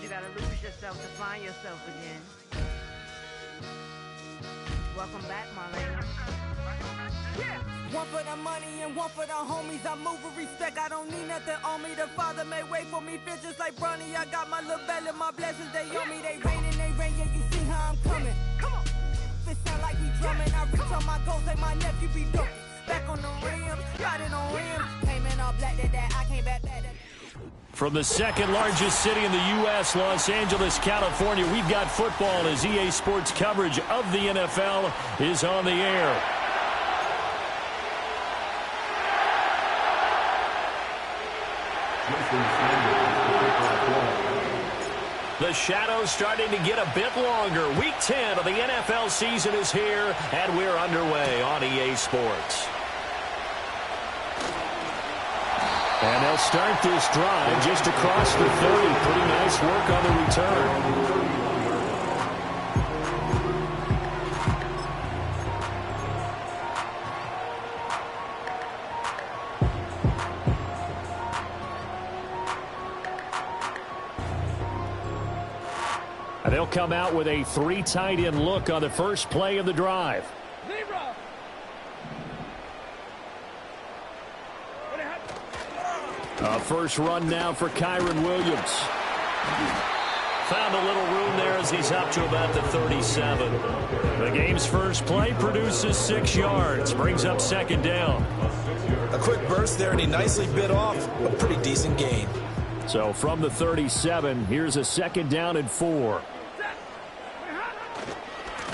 you gotta lose yourself to find yourself again. Welcome back, Marlena. Yeah. One for the money and one for the homies. I move with respect, I don't need nothing on me. The Father made way for me, bitches like Bronny. I got my little belly, my blessings, they on me. They rain, yeah, you see how I'm coming. Come on. It sound like we drumming. I reach on my goals like my nephew be dope. Back on the rims, riding on rims. Came in all black to that, I came back that. From the second largest city in the U.S., Los Angeles, California, we've got football as EA Sports coverage of the NFL is on the air. The shadows starting to get a bit longer. Week 10 of the NFL season is here, and we're underway on EA Sports. And they'll start this drive just across the 30. Pretty nice work on the return. And they'll come out with a 3 tight end look on the first play of the drive. First run now for Kyren Williams. Found a little room there as he's up to about the 37. The game's first play produces 6 yards. Brings up second down. A quick burst there, and he nicely bit off a pretty decent gain. So from the 37, here's a second down and 4.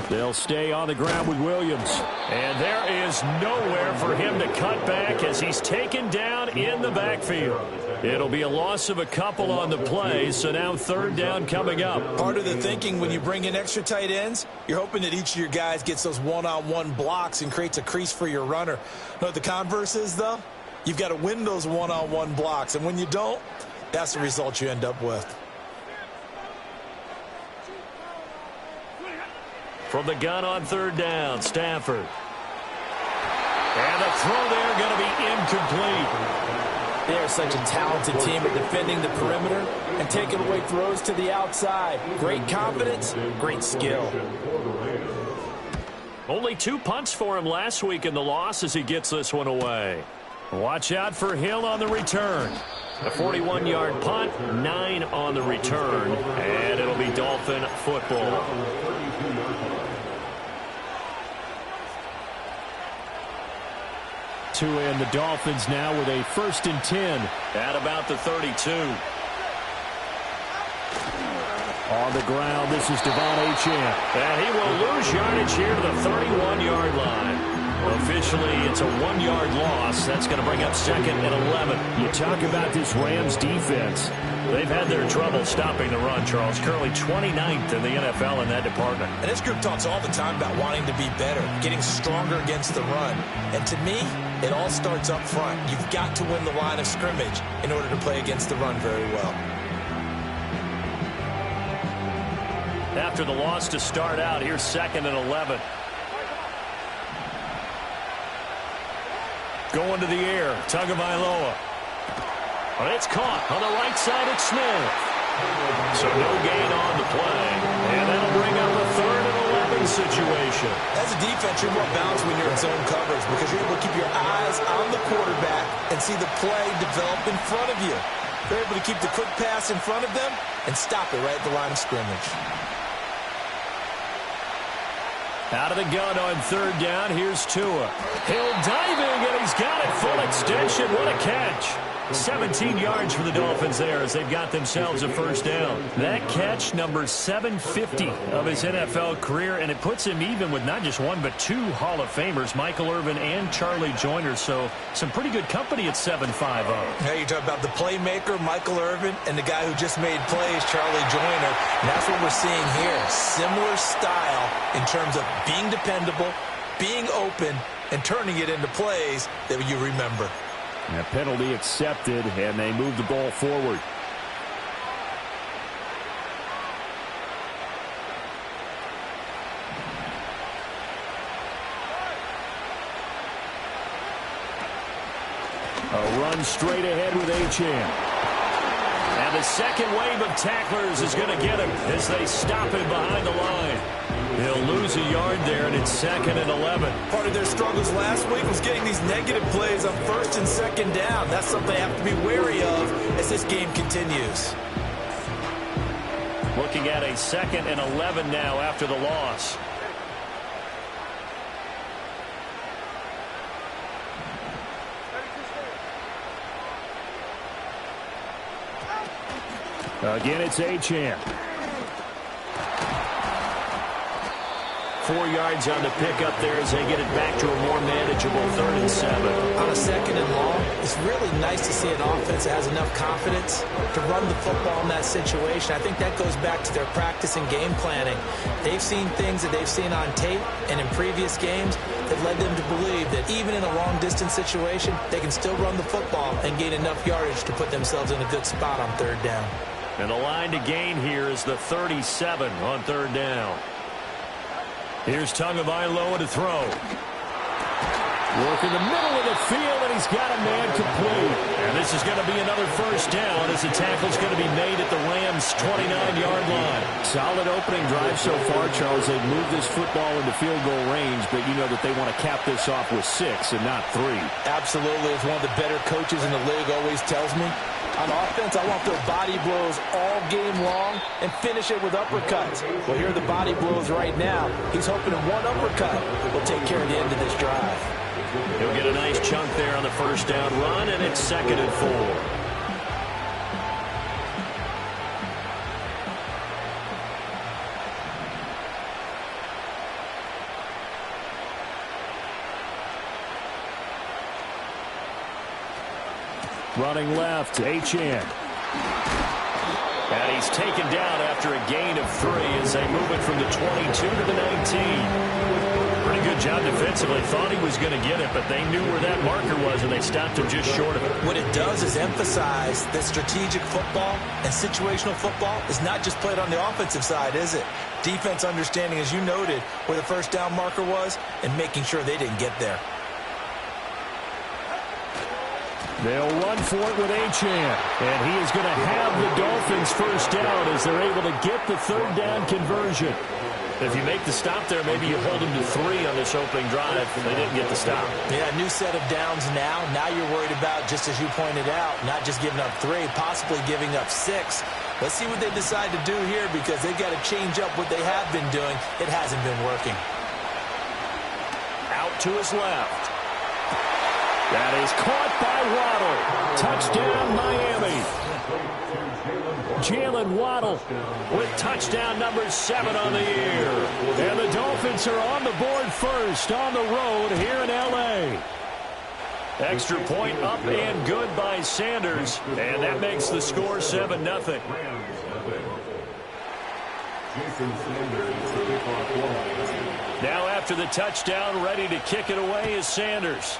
They'll stay on the ground with Williams. And there is nowhere for him to cut back as he's taken down in the backfield. It'll be a loss of a couple on the play, so now third down coming up. Part of the thinking when you bring in extra tight ends, you're hoping that each of your guys gets those one-on-one blocks and creates a crease for your runner. You know what the converse is, though? You've got to win those one-on-one blocks, and when you don't, that's the result you end up with. From the gun on third down, Stafford. And the throw there going to be incomplete. They are such a talented team at defending the perimeter and taking away throws to the outside. Great confidence, great skill. Only 2 punts for him last week in the loss as he gets this one away. Watch out for Hill on the return. A 41-yard punt, 9 on the return, and it'll be Dolphin football. And the Dolphins now with a 1st and 10 at about the 32. On the ground, this is Devon Achane. And he will lose yardage here to the 31-yard line. Officially, it's a 1-yard loss. That's going to bring up second and 11. You talk about this Rams defense. They've had their trouble stopping the run, Charles. Currently 29th in the NFL in that department. And this group talks all the time about wanting to be better, getting stronger against the run. And to me, it all starts up front. You've got to win the line of scrimmage in order to play against the run very well. After the loss to start out, here's second and 11. Going to the air, Tagovailoa. It's caught on the right side at Smith. So no gain on the play. And that'll bring up a 3rd and 11 situation. As a defense, you're more balanced when you're in zone coverage because you're able to keep your eyes on the quarterback and see the play develop in front of you. They're able to keep the quick pass in front of them and stop it right at the line of scrimmage. Out of the gun on third down, here's Tua. Hill diving, and he's got it full extension. What a catch. 17 yards for the Dolphins there as they've got themselves a 1st down. That catch, number 750 of his NFL career, and it puts him even with not just 1 but 2 Hall of Famers, Michael Irvin and Charlie Joyner. So some pretty good company at 7-5-0. Hey, you talk about the playmaker, Michael Irvin, and the guy who just made plays, Charlie Joyner. And that's what we're seeing here. Similar style in terms of being dependable, being open, and turning it into plays that you remember. A penalty accepted, and they move the ball forward. A run straight ahead with Achane. And the second wave of tacklers is going to get him as they stop him behind the line. He'll lose a yard there, and it's 2nd and 11. Part of their struggles last week was getting these negative plays on 1st and 2nd down. That's something they have to be wary of as this game continues. Looking at a 2nd and 11 now after the loss. Again, it's Achane. 4 yards on the pickup there as they get it back to a more manageable 3rd and 7. On a 2nd and long, it's really nice to see an offense that has enough confidence to run the football in that situation. I think that goes back to their practice and game planning. They've seen things that they've seen on tape and in previous games that led them to believe that even in a long-distance situation, they can still run the football and gain enough yardage to put themselves in a good spot on 3rd down. And the line to gain here is the 37 on 3rd down. Here's Tagovailoa to throw. Work in the middle of the field, and he's got a man complete. And this is going to be another 1st down as the tackle's going to be made at the Rams' 29-yard line. Solid opening drive so far, Charles. They've moved this football into field goal range, but you know that they want to cap this off with 6 and not 3. Absolutely. As one of the better coaches in the league always tells me, on offense, I want their body blows all game long and finish it with uppercuts. Well, here are the body blows right now. He's hoping that one uppercut will take care of the end of this drive. He'll get a nice chunk there on the 1st down run, and it's 2nd and 4. Running left, Achane. And he's taken down after a gain of 3 as they move it from the 22 to the 19. Pretty good job defensively. Thought he was going to get it, but they knew where that marker was, and they stopped him just short of it. What it does is emphasize that strategic football and situational football is not just played on the offensive side, is it? Defense understanding, as you noted, where the 1st down marker was and making sure they didn't get there. They'll run for it with Achane. And he is going to have the Dolphins 1st down as they're able to get the 3rd down conversion. If you make the stop there, maybe you hold them to 3 on this opening drive. They didn't get the stop. Yeah, new set of downs now. Now you're worried about, just as you pointed out, not just giving up 3, possibly giving up 6. Let's see what they decide to do here because they've got to change up what they have been doing. It hasn't been working. Out to his left. That is caught by Waddle. Touchdown, Miami. Jalen Waddle with touchdown number 7 on the year. And the Dolphins are on the board first on the road here in L.A. Extra point up and good by Sanders. And that makes the score 7-0. Now after the touchdown, ready to kick it away is Sanders.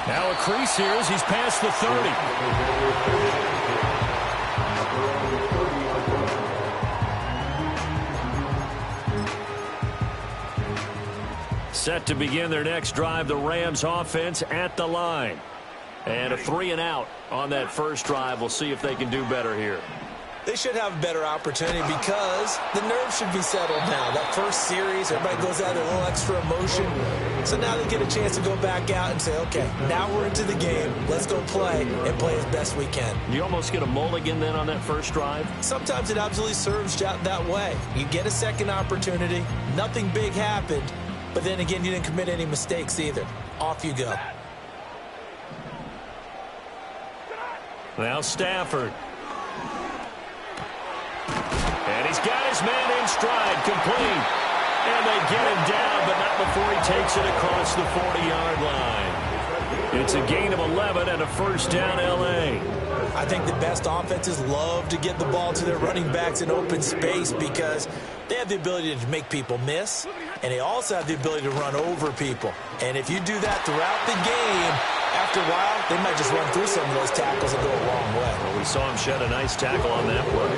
Now a crease here as he's past the 30. Set to begin their next drive, the Rams offense at the line. And a 3 and out on that first drive. We'll see if they can do better here. They should have a better opportunity because the nerves should be settled now. That first series, everybody goes out with a little extra emotion. So now they get a chance to go back out and say, okay, now we're into the game. Let's go play and play as best we can. You almost get a mulligan then on that first drive? Sometimes it absolutely serves that way. You get a second opportunity. Nothing big happened. But then again, you didn't commit any mistakes either. Off you go. Now Stafford. And he's got his man in stride, complete. And they get him down, but not before he takes it across the 40-yard line. It's a gain of 11 and a first down L.A. I think the best offenses love to get the ball to their running backs in open space because they have the ability to make people miss, and they also have the ability to run over people. And if you do that throughout the game, after a while, they might just run through some of those tackles and go a long way. Well, we saw him shed a nice tackle on that one.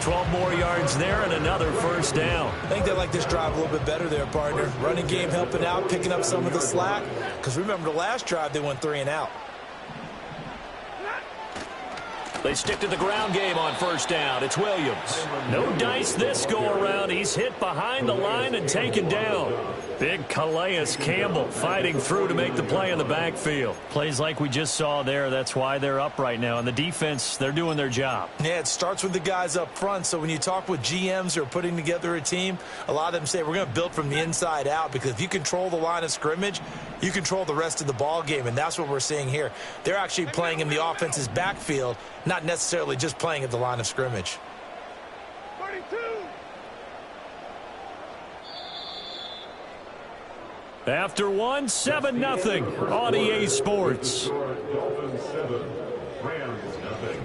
12 more yards there and another first down. I think they like this drive a little bit better there, partner. Running game helping out, picking up some of the slack. Because remember, the last drive, they went 3 and out. They stick to the ground game on first down. It's Williams. No dice this go-around. He's hit behind the line and taken down. Big Calais Campbell fighting through to make the play in the backfield. Plays like we just saw there. That's why they're up right now. And the defense, they're doing their job. Yeah, it starts with the guys up front. So when you talk with GMs who are putting together a team, a lot of them say we're going to build from the inside out, because if you control the line of scrimmage, you control the rest of the ball game, and that's what we're seeing here. They're actually playing in the offense's backfield, not necessarily just playing at the line of scrimmage. 32. After 7-0 on EA Sports. Dolphins 7, Rams nothing.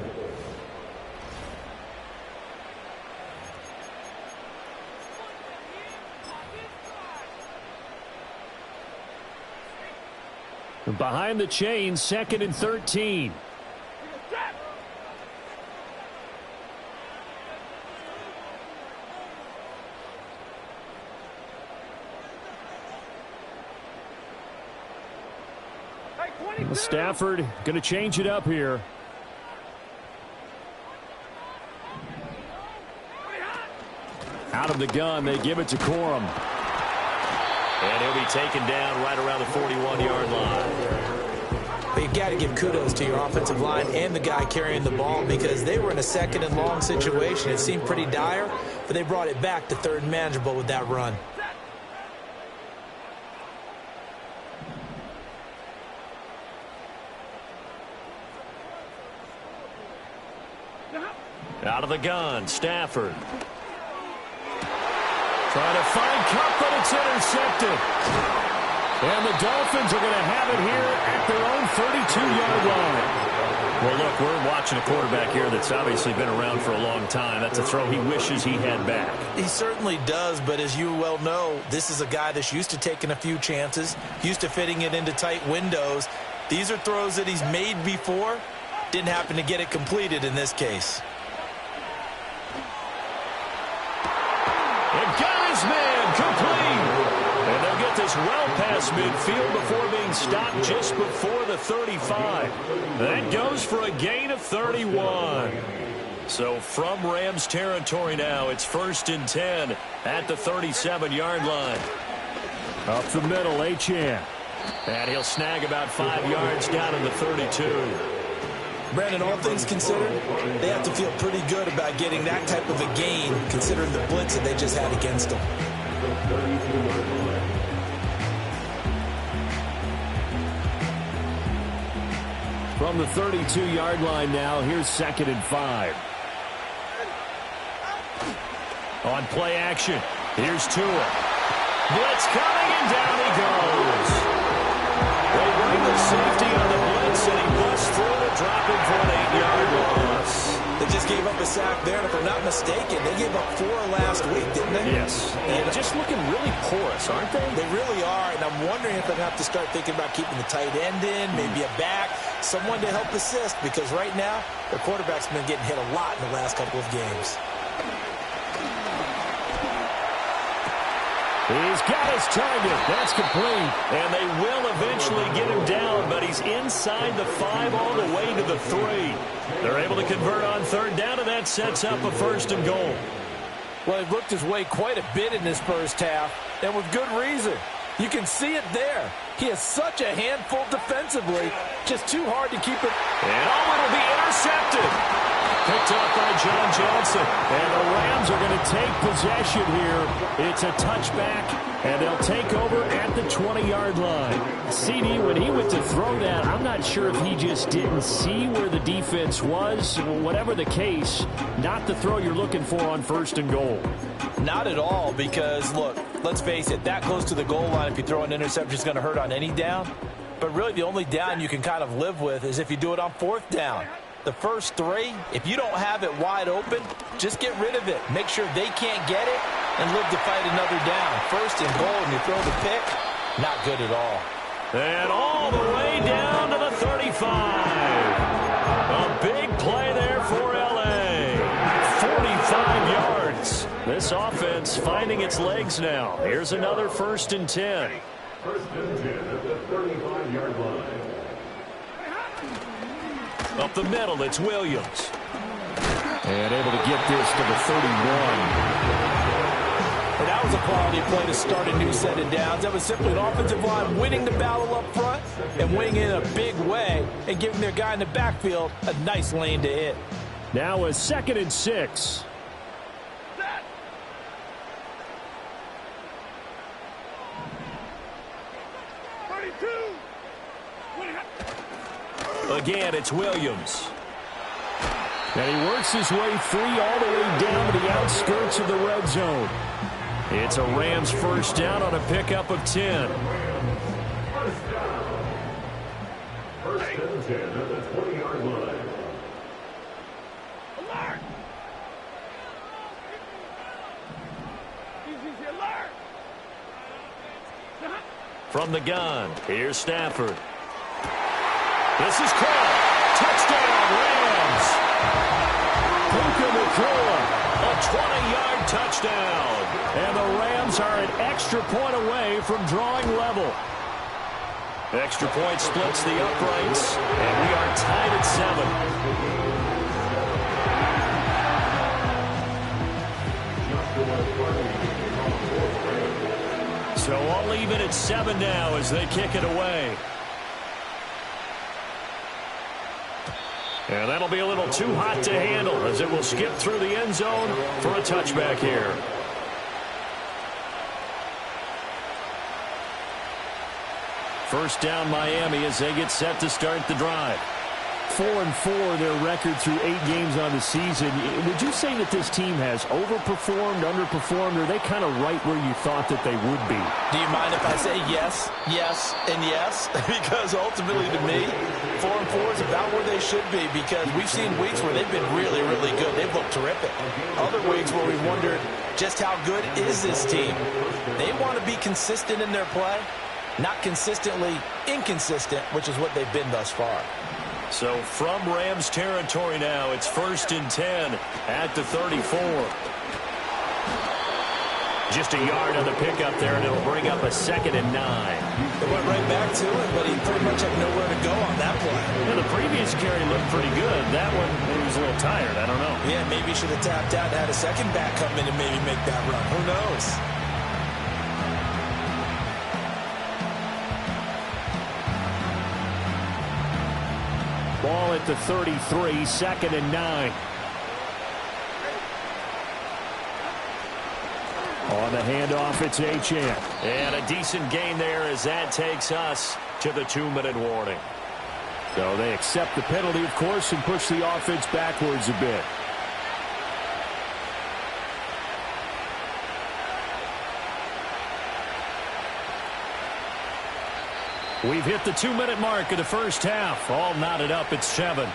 Behind the chain, 2nd and 13. Stafford going to change it up here. Out of the gun, they give it to Corum. And he'll be taken down right around the 41-yard line. But you got to give kudos to your offensive line and the guy carrying the ball, because they were in a 2nd and long situation. It seemed pretty dire, but they brought it back to 3rd and manageable with that run. Out of the gun, Stafford. Trying to find Kupp, but it's intercepted. And the Dolphins are going to have it here at their own 32-yard line. Well, look, we're watching a quarterback here that's obviously been around for a long time. That's a throw he wishes he had back. He certainly does, but as you well know, this is a guy that's used to taking a few chances, used to fitting it into tight windows. These are throws that he's made before. Didn't happen to get it completed in this case. Got his man complete. And they'll get this well past midfield before being stopped just before the 35. That goes for a gain of 31. So from Rams territory now, it's 1st and 10 at the 37-yard line. Up the middle, Achane. And he'll snag about 5 yards down in the 32. Brandon, all things considered, they have to feel pretty good about getting that type of a gain, considering the blitz that they just had against them. From the 32-yard line now, here's 2nd and 5. On play action, here's Tua. Blitz coming, and down he goes. They bring the safety on the blitz, and he busts through to drop him for an 8-yard loss. They just gave up a sack there, and if I'm not mistaken, they gave up 4 last week, didn't they? Yes. And just looking really porous, aren't they? They really are, and I'm wondering if they're going to have to start thinking about keeping the tight end in, maybe a back, someone to help assist, because right now, their quarterback's been getting hit a lot in the last couple of games. He's got his target. That's complete. And they will eventually get him down, but he's inside the 5 all the way to the 3. They're able to convert on 3rd down, and that sets up a 1st and goal. Well, he looked his way quite a bit in this first half, and with good reason. You can see it there. He has such a handful defensively, just too hard to keep it. And it'll be intercepted. Picked up by John Johnson. And the Rams are going to take possession here. It's a touchback, and they'll take over at the 20-yard line. CD, when he went to throw that, I'm not sure if he just didn't see where the defense was. Whatever the case, not the throw you're looking for on 1st and goal. Not at all, because, look, let's face it, that close to the goal line, if you throw an interception, is going to hurt on any down. But really, the only down you can kind of live with is if you do it on 4th down. The first 3, if you don't have it wide open, just get rid of it. Make sure they can't get it and live to fight another down. 1st and goal, and you throw the pick, not good at all. And all the way down to the 35. A big play there for L.A. 45 this offense finding its legs now. Here's another 1st and 10. 1st and 10 at the 35-yard line. Up the middle, it's Williams. And able to get this to the 31. And that was a quality play to start a new set of downs. That was simply an offensive line winning the battle up front and winning it in a big way and giving their guy in the backfield a nice lane to hit. Now a 2nd and 6. Again, it's Williams. And he works his way free all the way down to the outskirts of the red zone. It's a Rams 1st down on a pickup of 10. 1st and 10 at the 20-yard line. Alert! Easy, alert! From the gun, here's Stafford. This is caught. Touchdown, Rams. Puka Nacua. A 20-yard touchdown. And the Rams are an extra point away from drawing level. Extra point splits the uprights, and we are tied at 7. So all even at 7 now as they kick it away. And that'll be a little too hot to handle as it will skip through the end zone for a touchback here. First down Miami as they get set to start the drive. 4-4 their record through 8 games on the season. Would you say that this team has overperformed, underperformed, or are they kind of right where you thought that they would be? Do you mind if I say yes, yes, and yes? Because ultimately to me, 4-4 is about where they should be because we've seen weeks where they've been really, really good. They've looked terrific. Other weeks where we wondered just how good is this team. They want to be consistent in their play, not consistently inconsistent, which is what they've been thus far. So from Rams territory now, it's 1st and 10 at the 34. Just a yard on the pickup there, and it'll bring up a 2nd and 9. They went right back to it, but he pretty much had nowhere to go on that play. Yeah, the previous carry looked pretty good. That one, he was a little tired. I don't know. Yeah, maybe he should have tapped out and had a second back come in and maybe make that run. Who knows? Ball at the 33, 2nd and 9. On the handoff, it's Achane. And a decent gain there as that takes us to the 2-minute warning. So they accept the penalty, of course, and push the offense backwards a bit. We've hit the 2-minute mark of the first half. All knotted up at 7.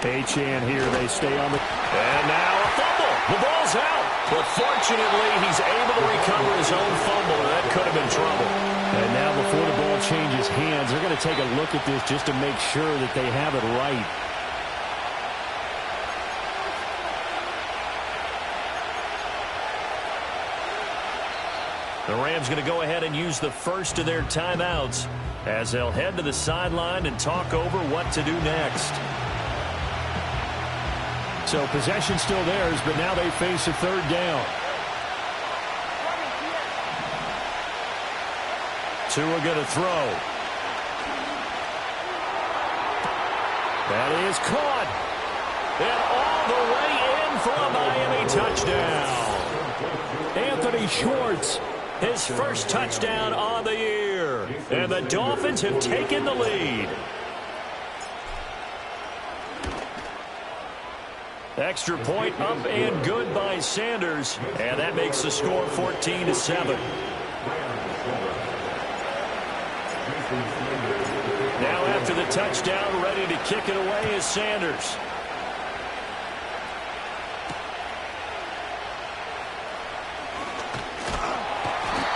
Achane here, they stay on the... And now a fumble. The ball's out. But fortunately, he's able to recover his own fumble, and that could have been trouble. And now before the ball changes hands, they're going to take a look at this just to make sure that they have it right. The Rams going to go ahead and use the first of their timeouts as they'll head to the sideline and talk over what to do next. So possession still theirs, but now they face a 3rd down. Tua going to throw. That is caught. And all the way in for a Miami touchdown. Anthony Schwartz. His first touchdown on the year. And the Dolphins have taken the lead. Extra point up and good by Sanders. And that makes the score 14-7. Now after the touchdown, ready to kick it away is Sanders.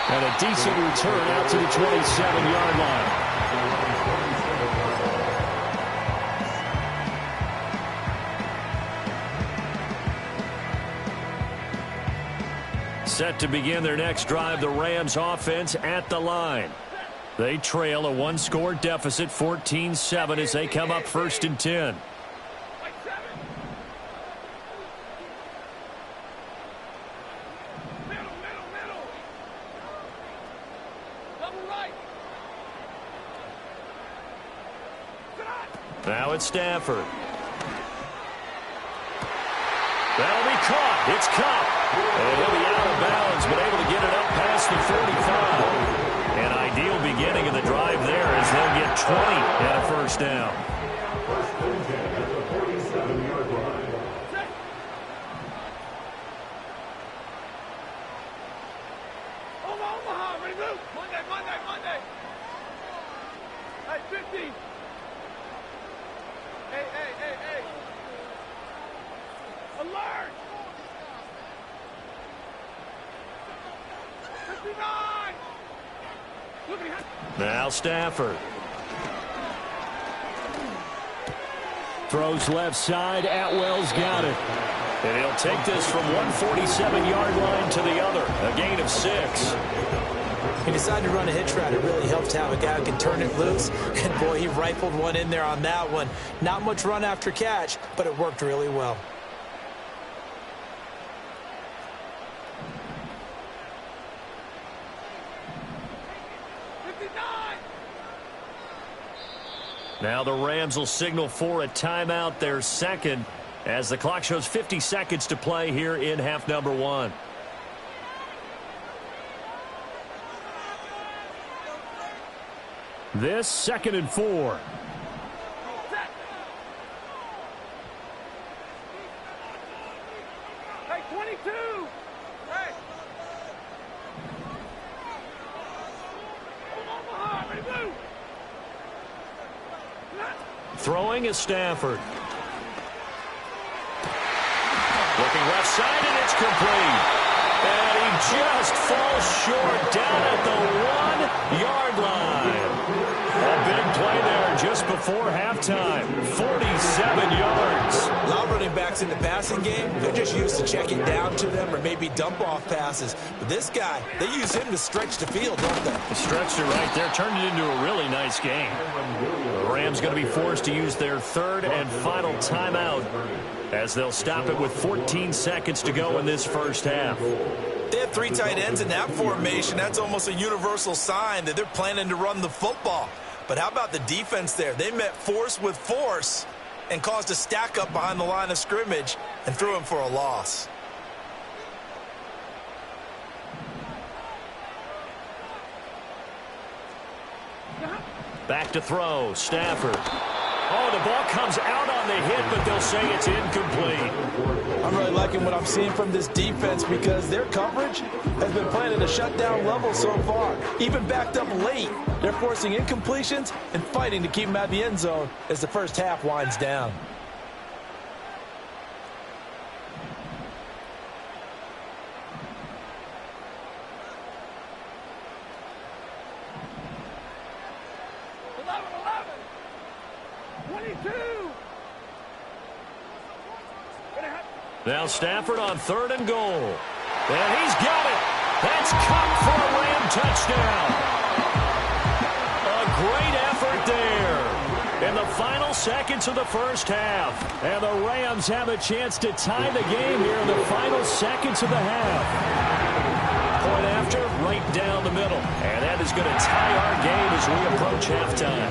And a decent return out to the 27-yard line. Set to begin their next drive, the Rams offense at the line. They trail a one-score deficit, 14-7, as they come up 1st and 10. Now it's Stafford. That'll be caught. It's Kupp. And he'll be out of bounds, but able to get it up past the 45. An ideal beginning of the drive there as they'll get 20 at a first down. First and 10 at the 47-yard line. Omaha, ready to move. Monday. Hey, 50. Hey. Alert! 59! Now Stafford. Throws left side. Atwell's got it. And he'll take this from 147-yard line to the other. A gain of 6. He decided to run a hitch route. It really helps to have a guy who can turn it loose. And, boy, he rifled one in there on that one. Not much run after catch, but it worked really well. Now the Rams will signal for a timeout, their second, as the clock shows 50 seconds to play here in half number 1. This 2nd and 4. Hey, 22! Hey! Omaha, ready to move! Throwing is Stafford. Looking left side, and it's complete. And he just falls short down at the 1-yard line. A big play there just before halftime. 47 yards. A lot of running backs in the passing game, they're just used to checking down to them or maybe dump-off passes. But this guy, they use him to stretch the field, don't they? Stretched it right there, turned it into a really nice game. The Rams going to be forced to use their 3rd and final timeout as they'll stop it with 14 seconds to go in this first half. They have 3 tight ends in that formation. That's almost a universal sign that they're planning to run the football. But how about the defense there? They met force with force and caused a stack up behind the line of scrimmage and threw him for a loss. Back to throw, Stafford. Oh, the ball comes out on the hit, but they'll say it's incomplete. I'm really liking what I'm seeing from this defense because their coverage has been playing at a shutdown level so far. Even backed up late, they're forcing incompletions and fighting to keep them out of the end zone as the first half winds down. Now Stafford on 3rd and goal. And he's got it. That's Kupp for a Ram touchdown. A great effort there in the final seconds of the first half. And the Rams have a chance to tie the game here in the final seconds of the half. Point after, right down the middle. And that is going to tie our game as we approach halftime.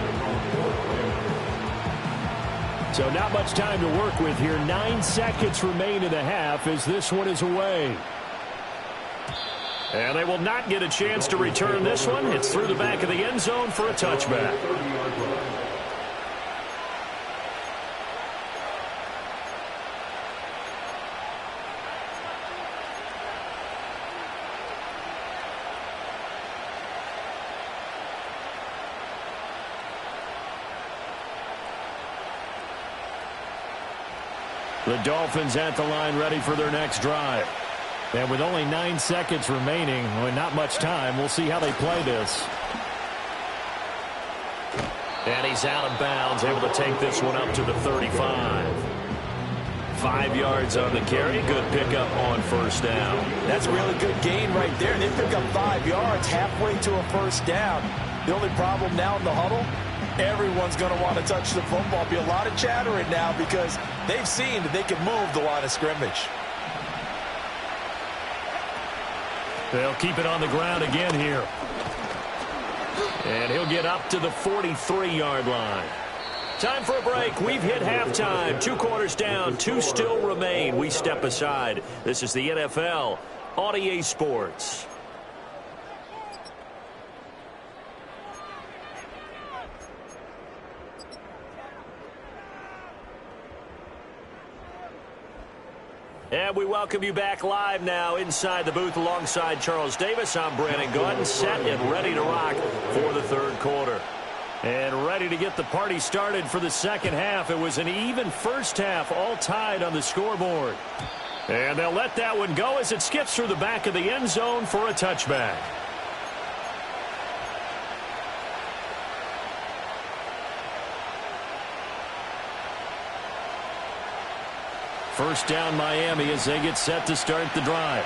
So not much time to work with here. 9 seconds remain in the half as this one is away. And they will not get a chance to return this one. It's through the back of the end zone for a touchback. The Dolphins at the line ready for their next drive. And with only 9 seconds remaining, not much time, we'll see how they play this. And he's out of bounds, able to take this one up to the 35. 5 yards on the carry. Good pickup on first down. That's a really good gain right there. They pick up 5 yards halfway to a first down. The only problem now in the huddle, everyone's going to want to touch the football. Be a lot of chattering now because they've seen that they can move the line of scrimmage. They'll keep it on the ground again here. And he'll get up to the 43-yard line. Time for a break. We've hit halftime. 2 quarters down. 2 still remain. We step aside. This is the NFL on EA Sports. And we welcome you back live now inside the booth alongside Charles Davis. I'm Brandon Gaudin, set and ready to rock for the third quarter. And ready to get the party started for the second half. It was an even first half, all tied on the scoreboard. And they'll let that one go as it skips through the back of the end zone for a touchback. First down Miami as they get set to start the drive.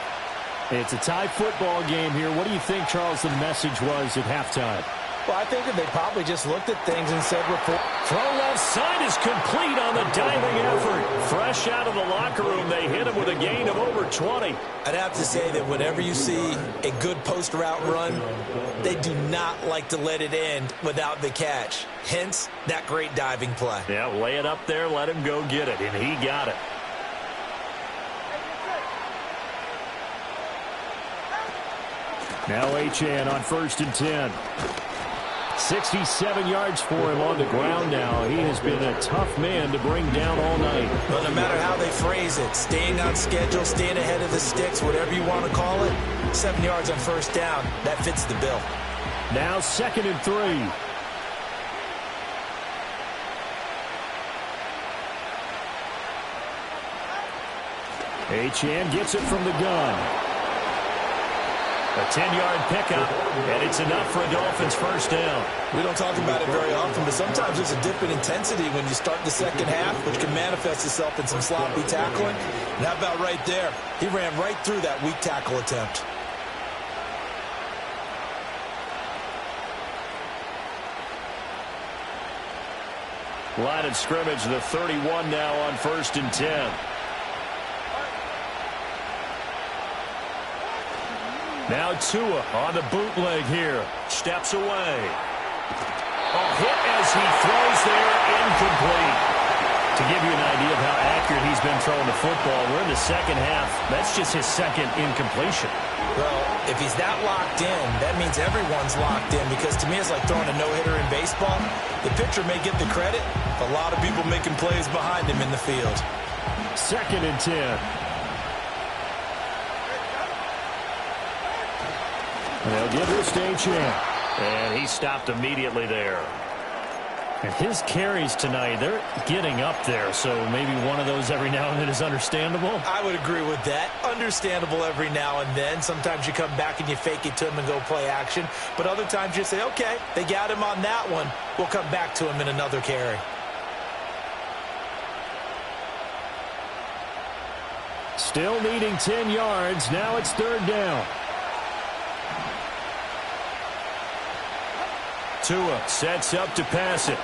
It's a tie football game here. What do you think, Charles, the message was at halftime? Well, I think that they probably just looked at things and said, throw left side is complete on the diving effort. Fresh out of the locker room, they hit him with a gain of over 20. I'd have to say that whenever you see a good post route run, they do not like to let it end without the catch. Hence, that great diving play. Yeah, lay it up there, let him go get it, and he got it. Now Achane on 1st and 10. 67 yards for him on the ground now. He has been a tough man to bring down all night. Well, no matter how they phrase it, staying on schedule, staying ahead of the sticks, whatever you want to call it, 7 yards on first down, that fits the bill. Now 2nd and 3. Achane gets it from the gun. A 10-yard pickup, and it's enough for a Dolphins first down. We don't talk about it very often, but sometimes there's a dip in intensity when you start the second half, which can manifest itself in some sloppy tackling. And how about right there? He ran right through that weak tackle attempt. Line of scrimmage, the 31 now on 1st and 10. Now Tua on the bootleg here. Steps away. Hit as he throws there, incomplete. To give you an idea of how accurate he's been throwing the football, we're in the second half. That's just his second incompletion. Well, if he's that locked in, that means everyone's locked in, because to me it's like throwing a no-hitter in baseball. The pitcher may get the credit, a lot of people making plays behind him in the field. 2nd and 10. They'll give this to Achane. And he stopped immediately there. And his carries tonight, they're getting up there, so maybe one of those every now and then is understandable. I would agree with that. Understandable every now and then. Sometimes you come back and you fake it to him and go play action. But other times you say, okay, they got him on that one. We'll come back to him in another carry. Still needing 10 yards. Now it's 3rd down. Tua sets up to pass it.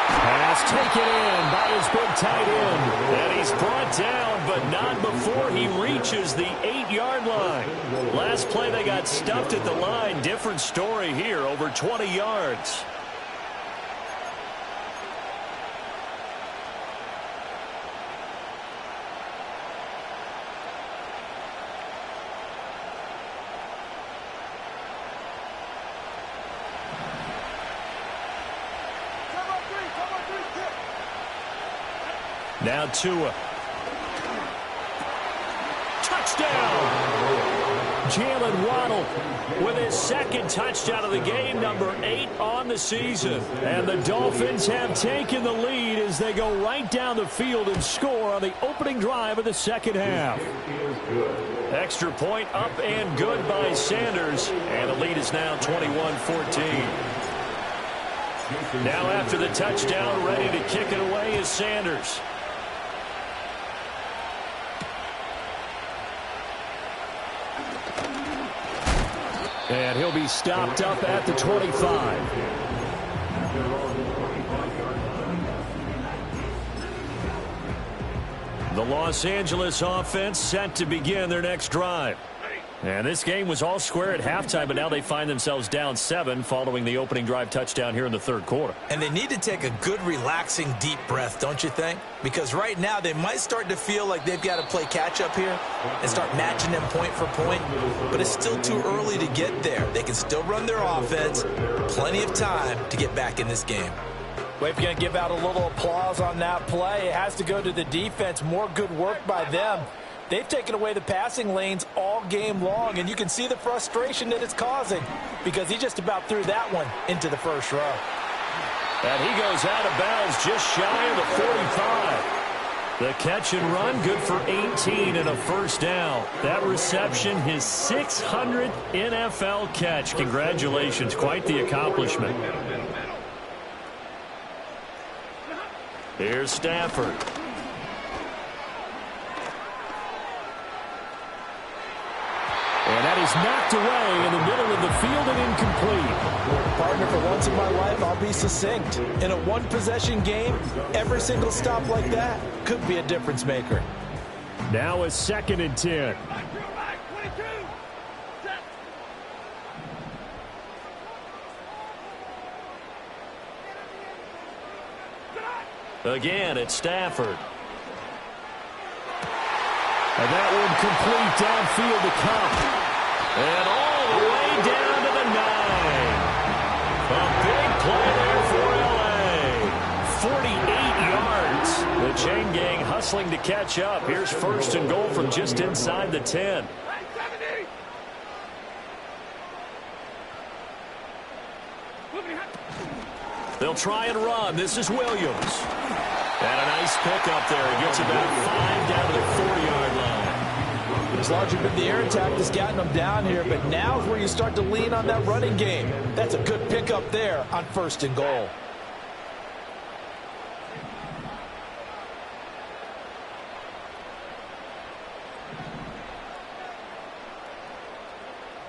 Pass taken in by his big tight end. And he's brought down, but not before he reaches the 8-yard line. Last play they got stuffed at the line. Different story here, over 20 yards. Now Tua. Touchdown! Jalen Waddle with his second touchdown of the game, number 8 on the season. And the Dolphins have taken the lead as they go right down the field and score on the opening drive of the second half. Extra point up and good by Sanders, and the lead is now 21-14. Now after the touchdown, ready to kick it away is Sanders. And he'll be stopped up at the 25. The Los Angeles offense set to begin their next drive. And this game was all square at halftime, but now they find themselves down 7 following the opening drive touchdown here in the third quarter. And they need to take a good, relaxing, deep breath, don't you think? Because right now they might start to feel like they've got to play catch-up here and start matching them point for point. But it's still too early to get there. They can still run their offense. Plenty of time to get back in this game. Well, if you're going to give out a little applause on that play, it has to go to the defense. More good work by them. They've taken away the passing lanes all game long, and you can see the frustration that it's causing because he just about threw that one into the first row. And he goes out of bounds just shy of the 45. The catch and run, good for 18 and a first down. That reception, his 600th NFL catch. Congratulations, quite the accomplishment. Here's Stafford. And that is knocked away in the middle of the field and incomplete. Partner, for once in my life, I'll be succinct. In a one-possession game, every single stop like that could be a difference maker. Now a 2nd and 10. Again, it's Stafford. And that one complete downfield to Kupp. And all the way down to the 9. A big play there for L.A. 48 yards. The chain gang hustling to catch up. Here's 1st and goal from just inside the 10. They'll try and run. This is Williams. And a nice pickup there. He gets about 5 down to the 40-yard line. It's largely been the air attack that's gotten them down here, but now is where you start to lean on that running game. That's a good pickup there on 1st and goal.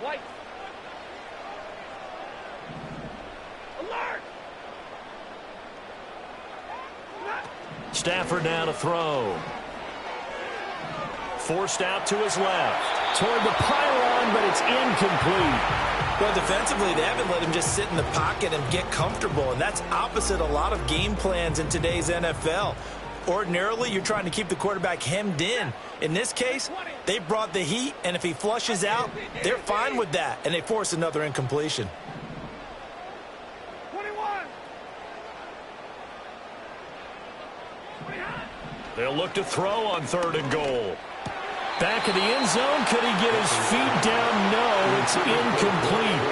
White. Alert. Stafford now to throw. Forced out to his left. Toward the pylon, but it's incomplete. Well, defensively, they haven't let him just sit in the pocket and get comfortable, and that's opposite a lot of game plans in today's NFL. Ordinarily, you're trying to keep the quarterback hemmed in. In this case, they brought the heat, and if he flushes out, they're fine with that, and they force another incompletion. 21. They'll look to throw on 3rd and goal. Back of the end zone. Could he get his feet down? No, it's incomplete.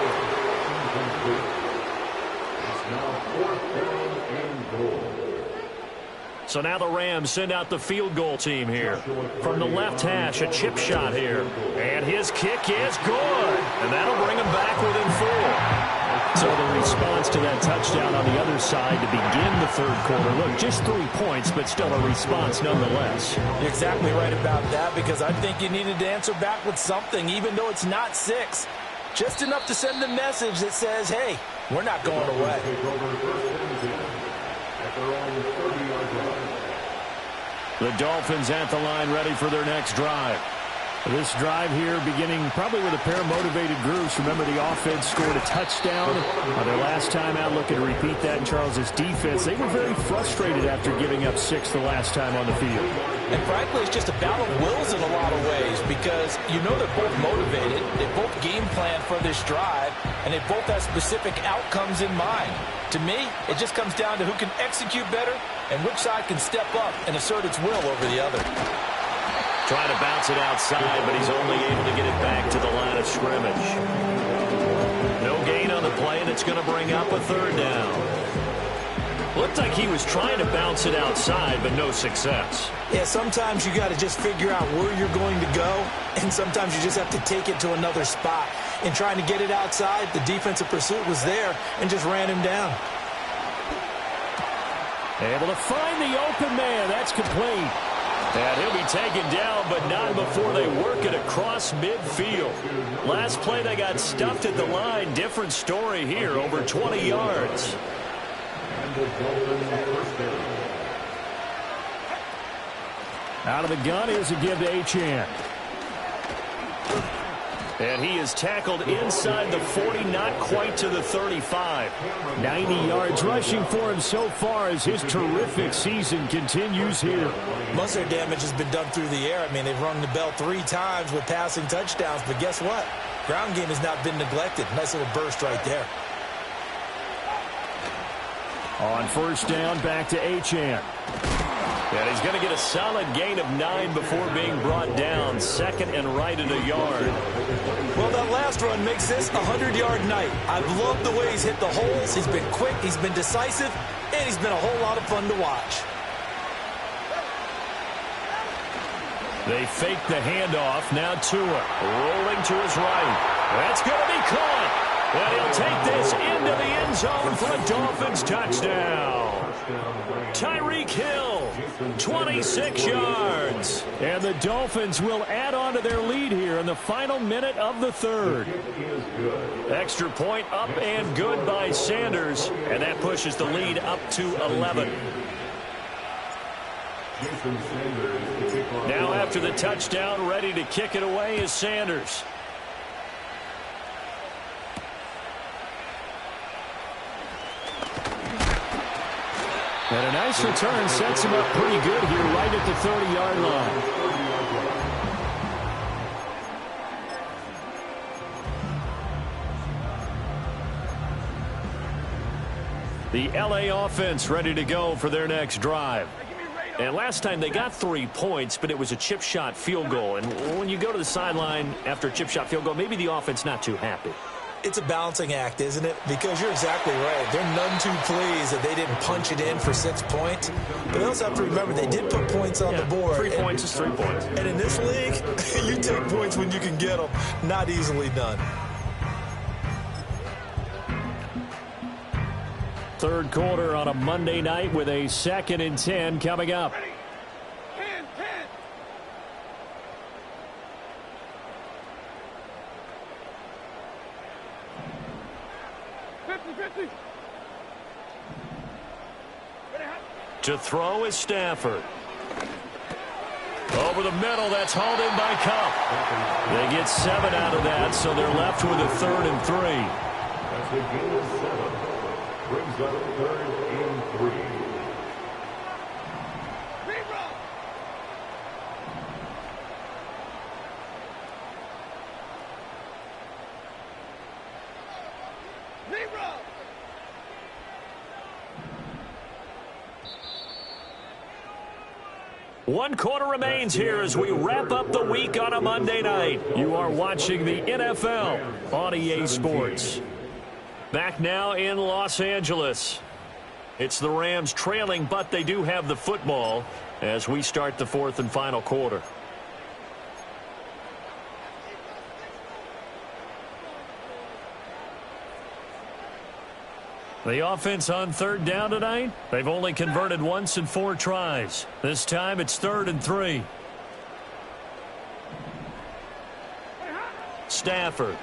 So now the Rams send out the field goal team here. From the left hash, a chip shot here. And his kick is good. And that'll bring him back within 4. So the response to that touchdown on the other side to begin the third quarter. Look, just 3 points, but still a response nonetheless. You're exactly right about that, because I think you needed to answer back with something, even though it's not 6. Just enough to send a message that says, hey, we're not going away. The Dolphins at the line, ready for their next drive. This drive here beginning probably with a pair of motivated groups. Remember, the offense scored a touchdown their last time out, looking to repeat that in Charles' defense. They were very frustrated after giving up 6 the last time on the field. And frankly, it's just a battle of wills in a lot of ways, because you know they're both motivated, they both game plan for this drive, and they both have specific outcomes in mind. To me, it just comes down to who can execute better and which side can step up and assert its will over the other. Trying to bounce it outside, but he's only able to get it back to the line of scrimmage. No gain on the play, and it's going to bring up a third down. Looked like he was trying to bounce it outside, but no success. Yeah, sometimes you got to just figure out where you're going to go, and sometimes you just have to take it to another spot. In trying to get it outside, the defensive pursuit was there and just ran him down. Able to find the open man. That's complete. And he'll be taken down, but not before they work it across midfield. Last play, they got stuffed at the line. Different story here, over 20 yards. Out of the gun, here's a give to Achane. And he is tackled inside the 40, not quite to the 35. 90 yards rushing for him so far as his terrific season continues here. Most of their damage has been done through the air. I mean, they've rung the bell 3 times with passing touchdowns, but guess what? Ground game has not been neglected. Nice little burst right there. On first down, back to Achane. And he's going to get a solid gain of 9 before being brought down. Second and right at a yard. Well, that last run makes this a 100-yard night. I've loved the way he's hit the holes. He's been quick, he's been decisive, and he's been a whole lot of fun to watch. They fake the handoff. Now Tua rolling to his right. That's going to be caught. And he'll take this into the end zone for a Dolphins touchdown. Tyreek Hill, 26 yards. And the Dolphins will add on to their lead here in the final minute of the third. Extra point up and good by Sanders. And that pushes the lead up to 11. Now after the touchdown, ready to kick it away is Sanders. And a nice return sets him up pretty good here right at the 30-yard line. The LA offense ready to go for their next drive. And last time they got 3 points, but it was a chip shot field goal. And when you go to the sideline after a chip shot field goal, maybe the offense not too happy. It's a balancing act, isn't it? Because you're exactly right. They're none too pleased that they didn't punch it in for 6 points. But they also have to remember they did put points on the board. 3 points is 3 points. And in this league, you take points when you can get them. Not easily done. Third quarter on a Monday night with a 2nd and 10 coming up. 10, 10. To throw is Stafford. Over the middle, that's hauled in by Kupp. They get 7 out of that, so they're left with a 3rd and 3. That's the gain of 7. Brings up 3rd and 3. One quarter remains here as we wrap up the week on a Monday night. You are watching the NFL on EA Sports. Back now in Los Angeles. It's the Rams trailing, but they do have the football as we start the 4th and final quarter. The offense on 3rd down tonight, they've only converted once in 4 tries. This time it's 3rd and 3. Stafford.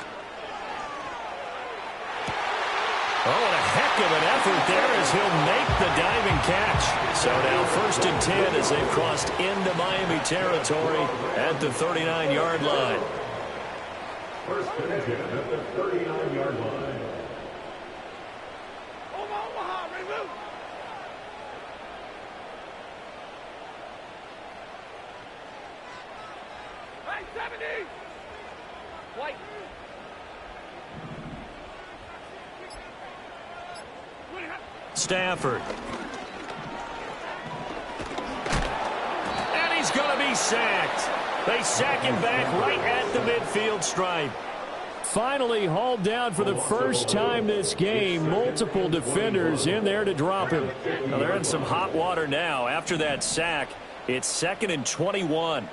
Oh, and a heck of an effort there as he'll make the diving catch. So now 1st and 10 as they've crossed into Miami territory at the 39-yard line. 1st and 10 at the 39-yard line. Stafford. And he's going to be he's sacked. They sack him back right at the midfield stripe. Finally hauled down for the first time this game. Multiple defenders in there to drop him. Now they're in some hot water now. After that sack, it's 2nd and 21.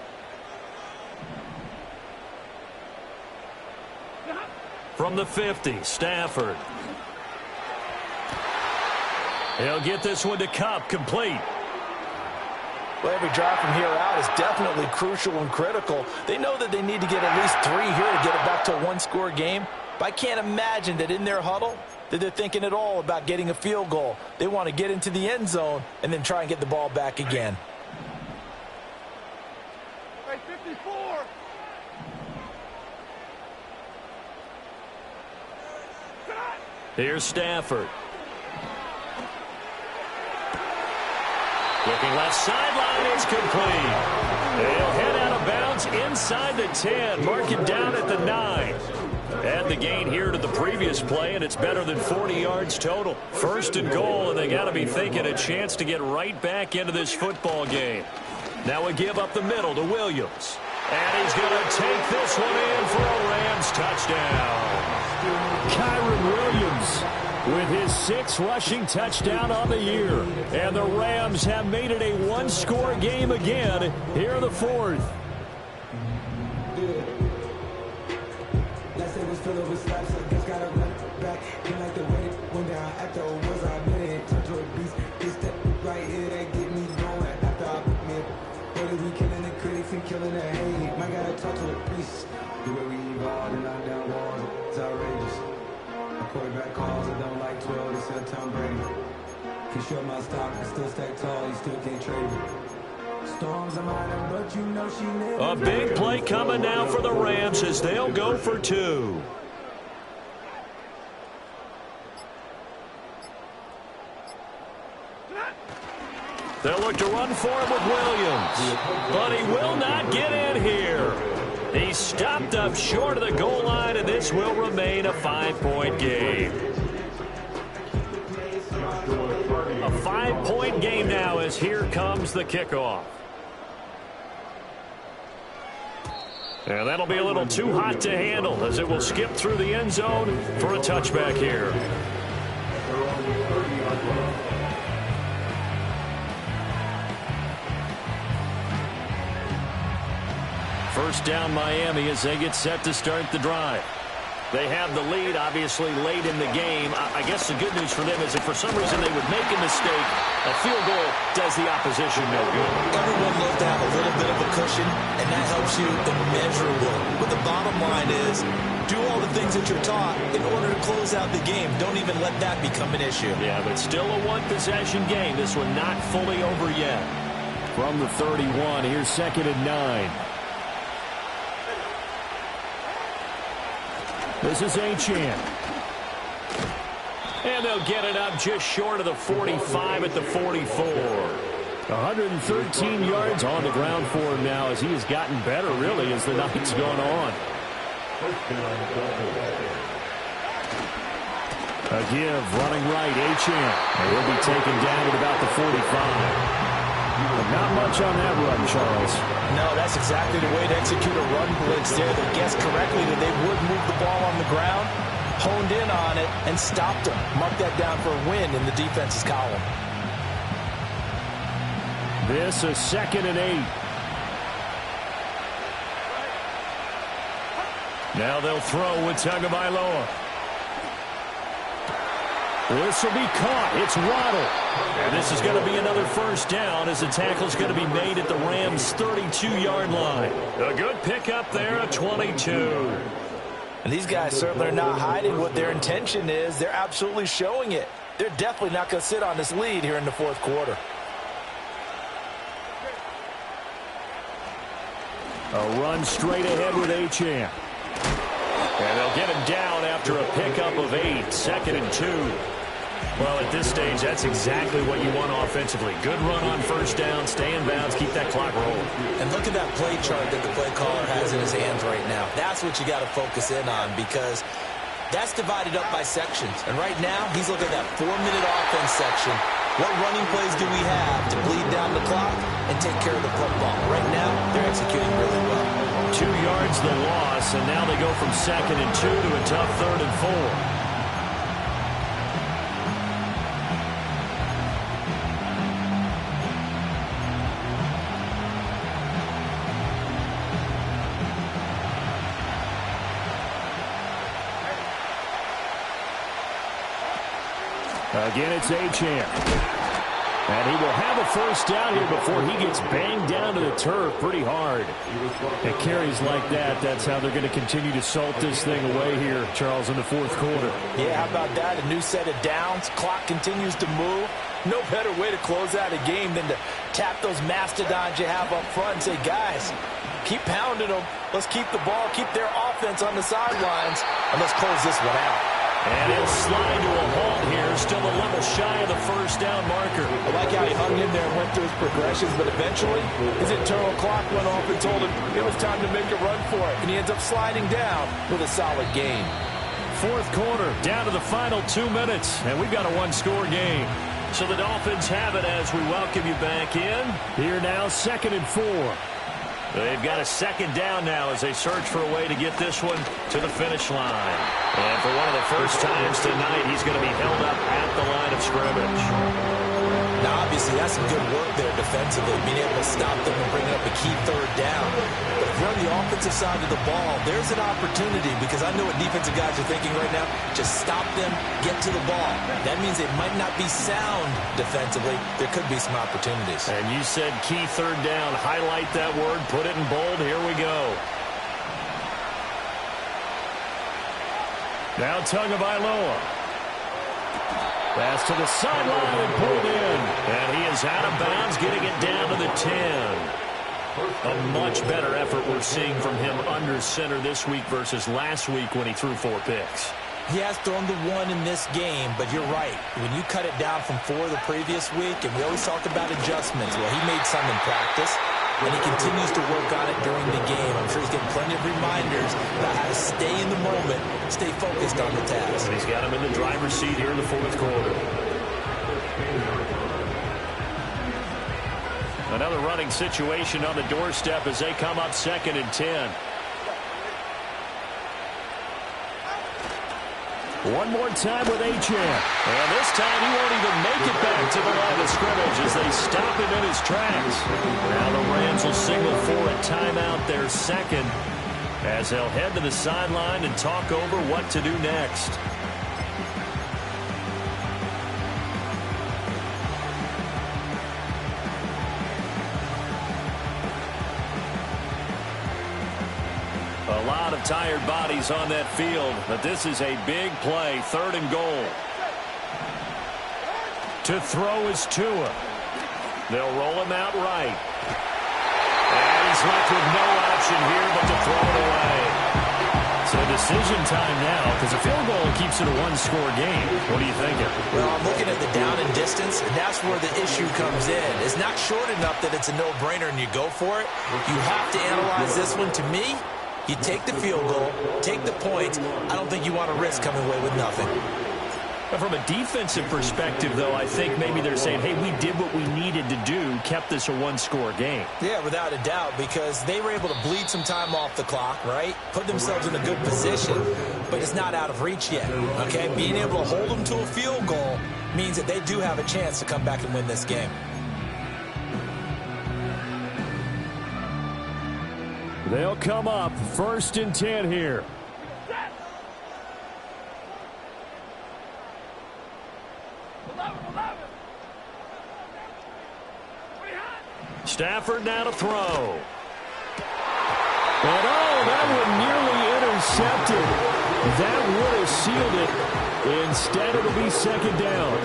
From the 50, Stafford. He'll get this one to Kupp, complete. Well, every drive from here out is definitely crucial and critical. They know that they need to get at least 3 here to get it back to a one-score game. But I can't imagine that in their huddle that they're thinking at all about getting a field goal. They want to get into the end zone and then try and get the ball back again. Hey, 54. Here's Stafford. Looking left sideline, it's complete. They'll head out of bounds inside the 10. Mark it down at the 9. Add the gain here to the previous play, and it's better than 40 yards total. 1st and goal, and they got to be thinking a chance to get right back into this football game. Now a give up the middle to Williams. And he's going to take this one in for a Rams touchdown. Kyren Williams with his 6th rushing touchdown on the year. And the Rams have made it a one-score game again here in the 4th. Killing the hate, my gotta talk to a priest. The way we evolved and knock down walls, it's outrageous. My quarterback calls, I don't like 12, they said Tom Brady. Can short my stock, I still stack tall, you still can't trade me. Storms are mine, but you know she lives. A big play coming now for the Rams as they'll go for 2. They'll look to run for him with Williams. But he will not get in here. He's stopped up short of the goal line, and this will remain a 5-point game. A 5-point game now as here comes the kickoff. And that'll be a little too hot to handle as it will skip through the end zone for a touchback here. First down Miami as they get set to start the drive. They have the lead, obviously, late in the game. I guess the good news for them is if for some reason they would make a mistake, a field goal does the opposition no good. Everyone loves to have a little bit of a cushion, and that helps you immeasurably. But the bottom line is, do all the things that you're taught in order to close out the game. Don't even let that become an issue. Yeah, but still a one-possession game. This one not fully over yet. From the 31, here's 2nd and 9. This is Achane. And they'll get it up just short of the 45 at the 44. 113 yards on the ground for him now as he has gotten better, really, as the night's gone on. A give, running right, Achane. And he'll be taken down at about the 45. Not much on that run, Charles. No, that's exactly the way to execute a run blitz there. They guessed correctly that they would move the ball on the ground, honed in on it, and stopped them. Mark that down for a win in the defense's column. This is 2nd and 8. Now they'll throw with Tagovailoa. This will be caught. It's Waddle. And this is going to be another first down as the tackle's going to be made at the Rams' 32-yard line. A good pickup there at 22. And these guys certainly are not hiding what their intention is. They're absolutely showing it. They're definitely not going to sit on this lead here in the 4th quarter. A run straight ahead with Achane. And they'll get him down after a pickup of 8, 2nd and 2. Well, at this stage, that's exactly what you want offensively. Good run on first down, stay in bounds, keep that clock rolling. And look at that play chart that the play caller has in his hands right now. That's what you got to focus in on because that's divided up by sections. And right now, he's looking at that 4-minute offense section. What running plays do we have to bleed down the clock and take care of the football? Right now, they're executing really well. 2 yards the loss, and now they go from 2nd and 2 to a tough 3rd and 4. Again, it's Achane. And he will have a first down here before he gets banged down to the turf pretty hard. At carries like that, that's how they're going to continue to salt this thing away here, Charles, in the 4th quarter. Yeah, how about that? A new set of downs. Clock continues to move. No better way to close out a game than to tap those mastodons you have up front and say, guys, keep pounding them. Let's keep the ball, keep their offense on the sidelines, and let's close this one out. And he'll slide to a halt here, still a level shy of the first down marker. I like how he hung in there and went through his progressions, but eventually his internal clock went off and told him it was time to make a run for it. And he ends up sliding down with a solid gain. 4th quarter, down to the final 2 minutes, and we've got a one-score game. So the Dolphins have it as we welcome you back in. Here now, 2nd and 4. They've got a 2nd down now as they search for a way to get this one to the finish line. And for one of the first times tonight, he's going to be held up at the line of scrimmage. Now, obviously, that's some good work there defensively, being able to stop them and bring up a key 3rd down. But if you're on the offensive side of the ball, there's an opportunity, because I know what defensive guys are thinking right now. Just stop them, get to the ball. That means it might not be sound defensively. There could be some opportunities. And you said key 3rd down. Highlight that word. Put it in bold. Here we go. Now Tagovailoa. Pass to the sideline and pulled in. And he is out of bounds, getting it down to the 10. A much better effort we're seeing from him under center this week versus last week when he threw 4 picks. He has thrown the 1 in this game, but you're right. When you cut it down from 4 the previous week, and we always talk about adjustments, well, he made some in practice, and he continues to work on it during the game. I'm sure he's getting plenty of reminders about how to stay in the moment, stay focused on the task. And he's got him in the driver's seat here in the 4th quarter. Another running situation on the doorstep as they come up 2nd and 10. One more time with Achane. And this time he won't even make it back to the line of scrimmage as they stop him in his tracks. Now the Rams will signal for a timeout, their 2nd, as they'll head to the sideline and talk over what to do next. A lot of tired bodies on that field, but this is a big play, 3rd and goal. To throw is Tua. They'll roll him out right. And he's left with no option here but to throw it away. So decision time now, because a field goal keeps it a one-score game. What are you thinking? Well, I'm looking at the down and distance, and that's where the issue comes in. It's not short enough that it's a no-brainer and you go for it. You have to analyze this one. To me, you take the field goal, take the points. I don't think you want to risk coming away with nothing. From a defensive perspective, though, I think maybe they're saying, hey, we did what we needed to do, kept this a one-score game. Yeah, without a doubt, because they were able to bleed some time off the clock, right? Put themselves in a good position, but it's not out of reach yet, okay? Being able to hold them to a field goal means that they do have a chance to come back and win this game. They'll come up 1st and 10 here. Stafford now to throw. And that one nearly intercepted. That would have sealed it. Instead, it'll be 2nd down.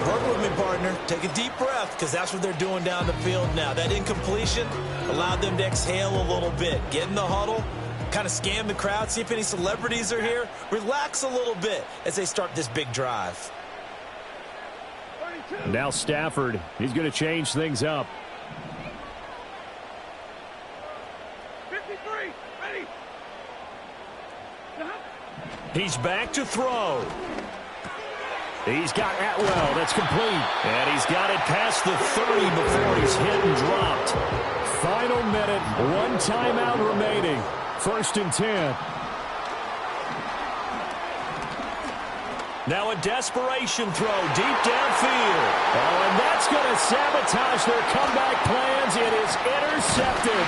Work with me, partner. Take a deep breath, because that's what they're doing down the field now. That incompletion allowed them to exhale a little bit. Get in the huddle, kind of scan the crowd, see if any celebrities are here. Relax a little bit as they start this big drive. Now Stafford, he's going to change things up. 53, ready. He's back to throw. He's got Atwell. That's complete. And he's got it past the 30 before he's hit and dropped. Final minute. One timeout remaining. 1st and 10. Now a desperation throw deep downfield. Oh, and that's going to sabotage their comeback plans. It is intercepted.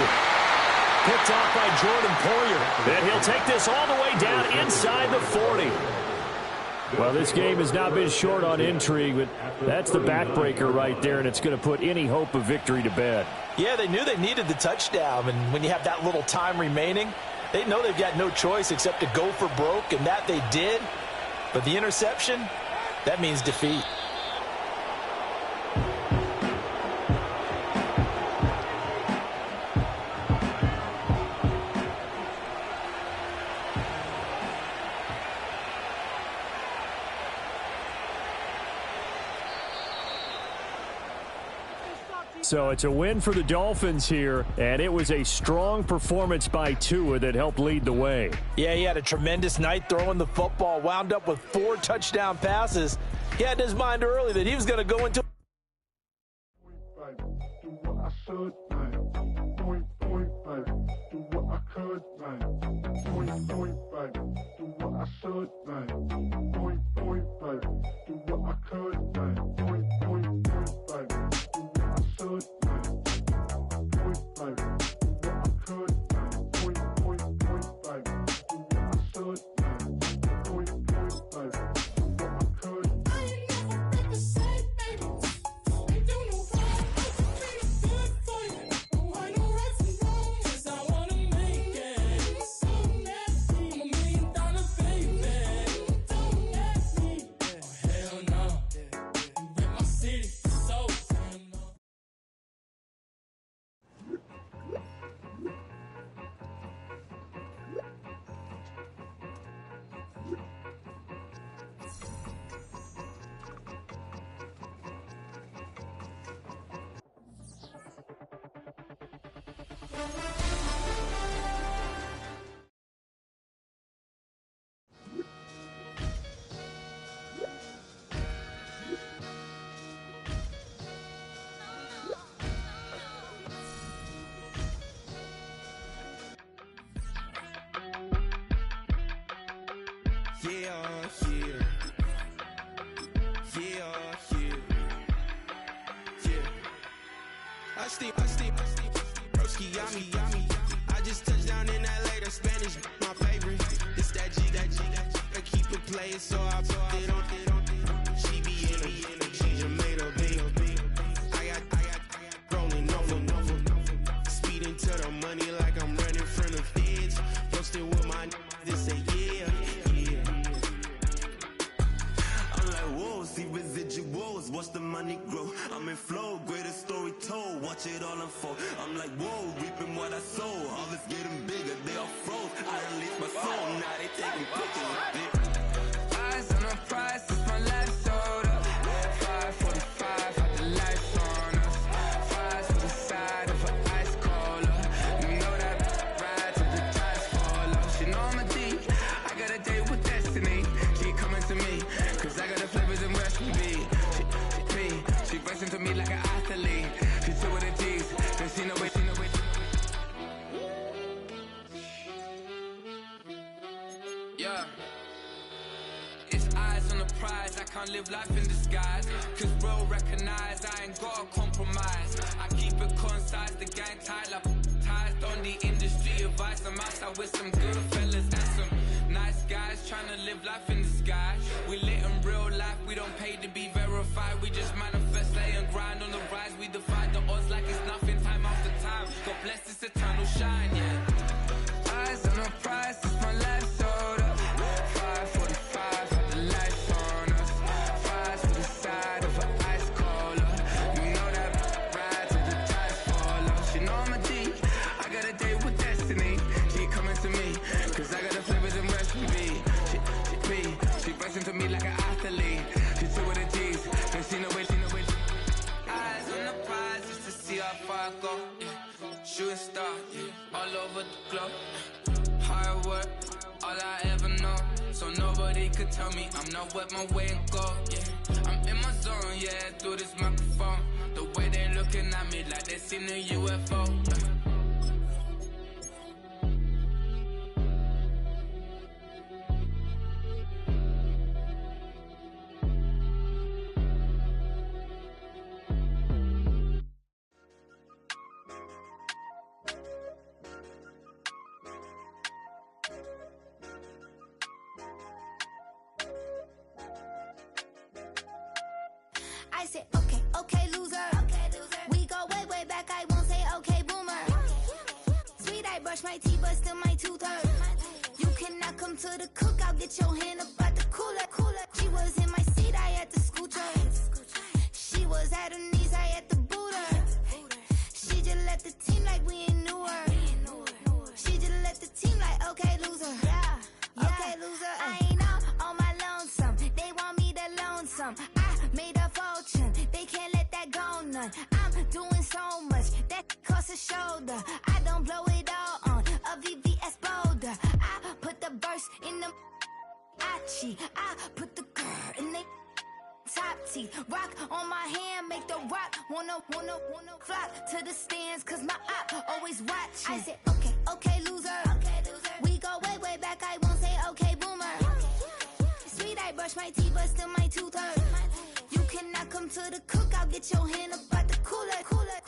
Picked off by Jordan Poyer. And he'll take this all the way down inside the 40. Well, this game has not been short on intrigue, but that's the backbreaker right there, and it's going to put any hope of victory to bed. Yeah, they knew they needed the touchdown, and when you have that little time remaining, they know they've got no choice except to go for broke, and that they did. But the interception, that means defeat. So it's a win for the Dolphins here, and it was a strong performance by Tua that helped lead the way. Yeah, he had a tremendous night throwing the football, wound up with 4 touchdown passes. He had in his mind early that he was going to go into... I just touched down in LA, the Spanish, my favorite. This that G, I keep it playing, so I put it on. She be in a, she just made a big. I got rolling over, speeding to the money like I'm running from the feds. Posted with my they say yeah. I'm like, whoa, see residuals, watch the money grow. I'm in flow, greatest story told, watch it all unfold. I'm like, whoa, reaping what I sow. Harvest getting bigger, they all froze. I release my soul, now they taking pictures. Eyes on the prize, it's my life sold up. 545, had the lights on us. Fries to the side of an ice cola. You know that ride till the tires fall off. She know I'm a D, I got a date with destiny. She coming to me, cause I got the flavors and recipe. She racing to me like an athlete. She took with the G's, then she know it. Yeah. It's eyes on the prize, I can't live life in disguise. Cause bro recognize I ain't gotta compromise. I keep it concise, the gang tight like ties on the industry advice. I'm outside with some good fellas and some nice guys trying to live life in the sky. We lit in real life, we don't pay to be verified. We just manifest, lay and grind on the rise. We defy the odds like it's nothing, time after time. God bless this eternal shine, yeah. Eyes on the prize, it's my life sold up. 545, had the lights on us. Fries to the side of an ice cola. You know that ride till the tires fall off. She know I'm a D, I got a date with destiny. She coming to me, cause I got the flavors and recipe. She racing to me like an athlete. She took with the G's, then she know it. Eyes on the prize just to see how far I go. Yeah. Shooting star, yeah. All over the globe. Hard work, all I ever know. So nobody could tell me I'm not wet my way and go, yeah. I'm in my zone, yeah, through this microphone. The way they looking at me like they seen a UFO. I said, okay, okay, loser. We go way, way back, I won't say okay, boomer. Sweet, I brush my teeth, but still my tooth hurt. You cannot come to the cookout, get your hand up at the cooler. She was in my seat, I had to scoot her. She was at her knees, I had to boot her. She just left the team like we ain't knew her. She just left the team like, okay, loser. Okay, loser. I ain't out on my lonesome. They want me to loan some. I made a fortune. They can't let that go none. I'm doing so much that costs a shoulder. I don't blow it all on a VVS boulder. I put the verse in the Achi. I put the girl in the top teeth. Rock on my hand, make the rock wanna flock to the stands, cause my op always watching. I said, okay, okay, loser. We go way, way back, I won't say okay, boomer. Sweet, I brush my teeth, but still my tooth hurt. You cannot come to the cookout, get your hand up at the cooler.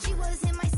She was in my